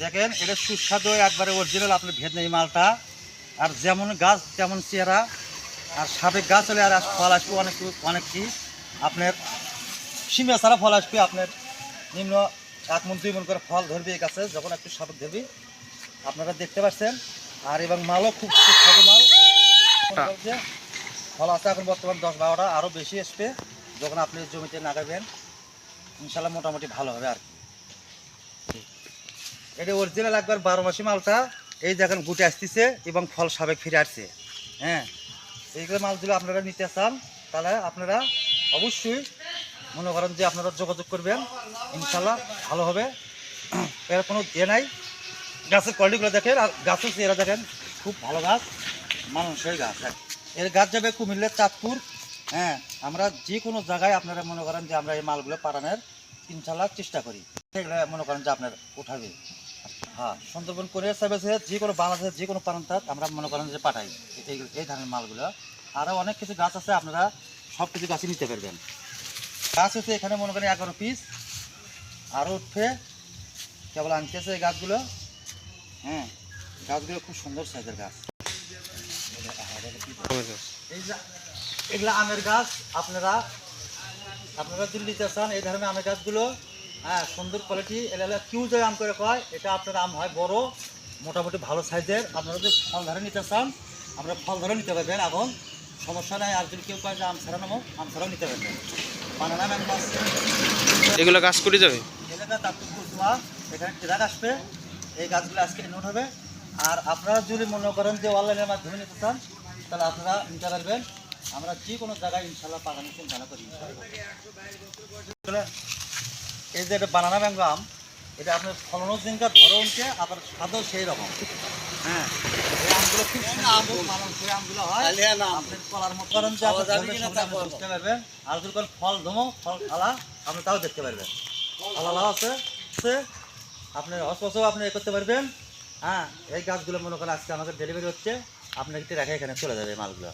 দেখেন এটা সুস্বাদু একবারে অরিজিনাল আপনার ভিয়েতনামি মালটা। আর যেমন গাছ তেমন চেহারা, আর সাবেক গাছ হলে আর ফল আসবে অনেক কি আপনার সীমা ছাড়া ফল আসবে আপনার নিম্ন 1 মণ 2 মণ করে ফল ধরবে এই গাছে যখন একটু সাবেক ধরবি, আপনারা দেখতে পাচ্ছেন। আর এবং মালও খুব সুস্বাদু মাল। যে ফল আছে এখন বর্তমান 10-12টা, আরও বেশি আসবে যখন আপনি জমিতে লাগাবেন, ইনশাল্লাহ মোটামুটি ভালো হবে আর কি। এটা অরিজিনাল একবার 12 মাসি মালটা। এই দেখেন গুটে আসতেছে এবং ফল সাবেক ফিরে আসছে। হ্যাঁ, এইগুলো মালগুলো আপনারা নিতে চান তাহলে আপনারা অবশ্যই মনে করেন যে আপনারা যোগাযোগ করবেন, ইনশাল্লাহ ভালো হবে। এর কোনো নাই। গাছের কোয়ালিটিগুলো দেখেন আর গাছের চেহারা দেখেন, খুব ভালো গাছ, মানুষের গাছ। এর গাছ যাবে কুমিল্লার চাঁদপুর। হ্যাঁ, আমরা যে কোনো জায়গায় আপনারা মনে করেন যে আমরা এই মালগুলো পাঠানোর ইনশাল্লাহ চেষ্টা করি, সেগুলো মনে করেন যে আপনার উঠাবে। হ্যাঁ, সুন্দরবন কোরিয়ার সার্ভিসে যে কোনো বাংলাদেশের যে কোনো প্রান্ত আমরা মনে করেন যে পাঠাই এই ধরনের মালগুলো। আরও অনেক কিছু গাছ আছে, আপনারা সব কিছু গাছই নিতে পারবেন। গাছ হচ্ছে এখানে মনে করেন 11 পিস আরও উঠবে, কেবল আনতেছে এই গাছগুলো। হ্যাঁ, গাছগুলো খুব সুন্দর সাইজের গাছ। এই যে এগুলো আমের গাছ, আপনারা যদি নিতে চান এই ধরনের আমের গাছগুলো, হ্যাঁ সুন্দর কোয়ালিটি। এটা কিউজ আম করে কয়, এটা আপনার আম হয় বড়, মোটামুটি ভালো সাইজের। আপনারা যদি ফল ধরে নিতে চান আমরা ফল ধরে নিতে পারবেন, এখন সমস্যা নাই। আর যদি কেউ কয় যে আম ছাড়া নেবো, আম ছাড়াও নিতে পারবেন। বানানা ম্যাঙ্গো আছে, এগুলো গাছ করে যাবে। এলাকা তারপর এখানে ট্রাক আসবে, এই গাছগুলো আজকে নোট হবে। আর আপনারা যদি মনে করেন যে অনলাইনের মাধ্যমে নিতে চান তাহলে আপনারা নিতে পারবেন। আমরা যে কোনো জায়গায় ইনশাল্লাহ পাঠানোর চিন্তা করি। এই যে এটা বানানা ম্যাঙ্গো আম, এটা আপনার ফলনও জিনকা ধরনকে আবার স্বাদও সেই রকম। হ্যাঁ, এই আমগুলো খুব সুন্দর মানানসই আমগুলো হয়। আপনার কলার মতো করেন যে আপনি বুঝতে পারবেন। আর যদি কোনো ফল ধমো ফল খালা আপনি তাও দেখতে পারবেন। আলাদা আছে আপনি অস্পষ্ট আপনি এ করতে পারবেন। হ্যাঁ, এই গাছগুলো মনে করেন আজকে আমাদের ডেলিভারি হচ্ছে, আপনাকে রেখে এখানে চলে যাবে মালগুলো।